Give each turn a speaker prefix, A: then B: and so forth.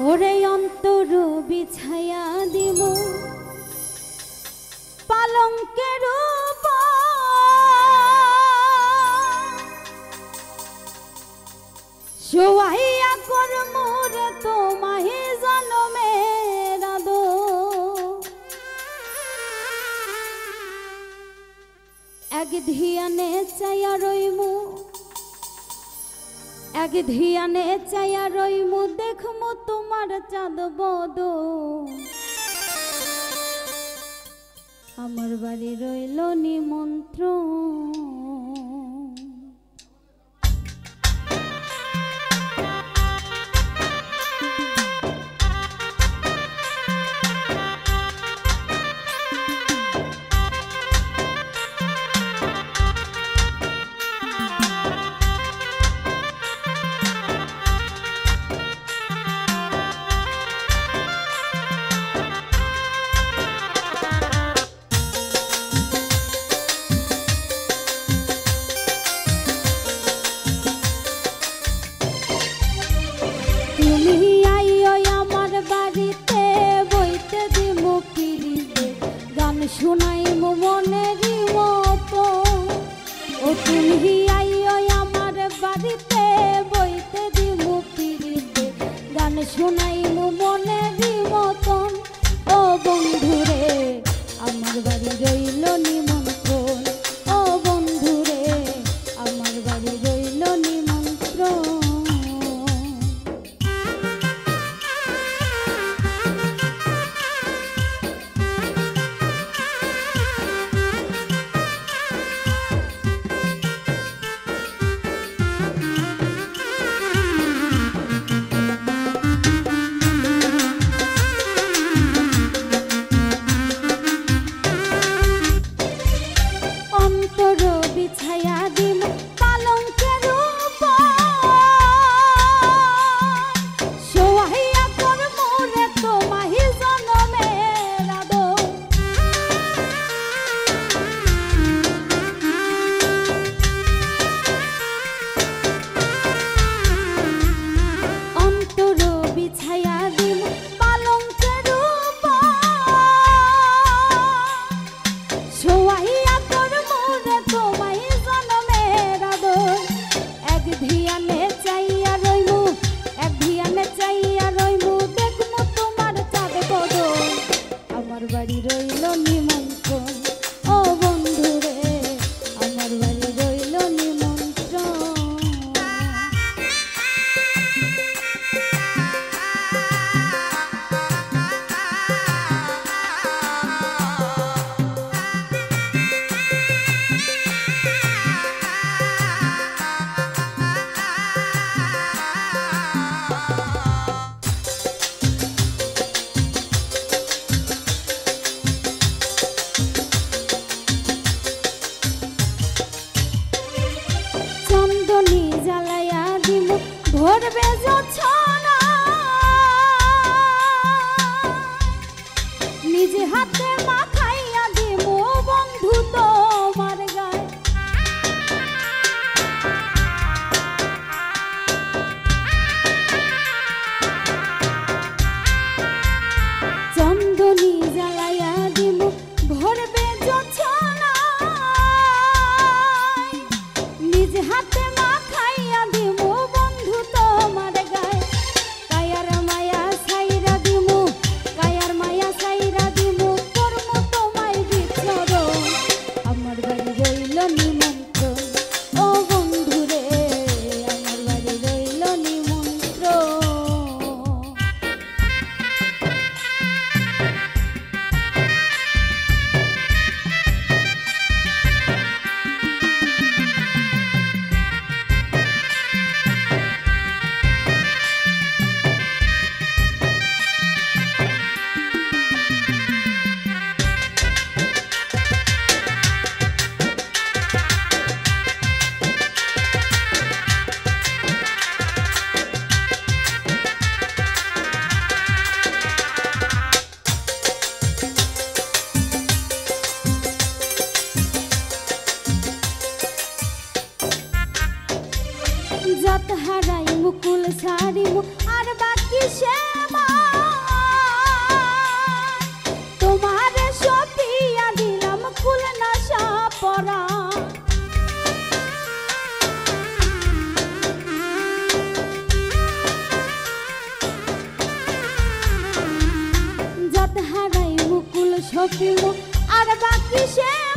A: ওরে অন্তর বিছায়া দিব পালঙ্কের শোয়াইয়া কর মোরে তোমাহে জনমের আদো এক ধিয়ানে চাইয়া রইমু এক ধিয়ানে চাইয়া রইমু দেখমু তোমার চাঁদ বদ আমার বাড়ি রইল নিমন্ত্রণ শুনাইমু মনেরই মতো ও তুমি আইও আমার বাড়িতে বইতে দিমু পিড়িতে গান শুনাইমু মনেরই মতন ও বন্ধুরে আমার বাড়ি রইল নিমন্ত্রণ ও বন্ধুরে আমার বাড়ি রইল নিমন্ত্রণ বিছায়া দিম পালঙ্কের শোয়াইয়া কর মোরে তোমাহি জনমের আদো অন্তর বিছায়া দিম পালঙ্কের শোয়াইয়া কর মোরে তোমায় জনমের আদর এক ধিয়ানে চাইয়া রইমু এক ধিয়ানে চাইয়া রইমু দেখমু তোমার চাঁদ বদল আমার বাড়ি রইল নিমন্ত্রণ ও বন্ধুরে আমার বাড়ি রইল নিমন্ত্রণ চন্দনী জ্বালাইয়া দিব ভরবে জোছনা নিজে হাতে মাখাইয়া দিব বন্ধু তোমার গায়ে চন্দনী জ্বালাইয়া দিব ভরবে জোছনা নিজ হাতে মাখাইয়া দিব বন্ধু তোমার গায়ে কায়ার মায়া সাইরা দিমু কায়ার মায়া সাইরা দিমু কর্ম তোমায় বিছরণ আমার বাড়ি রইল নিমন্ত্রণ ও বন্ধুরে আমার বাড়ি রইল নিমন্ত্রণ জাত হারাই মুকুল সারিমু আর বাকি শ্যাম মুকুল নাশা পরা যত হারাই মুকুল সপিল আর বাকি সে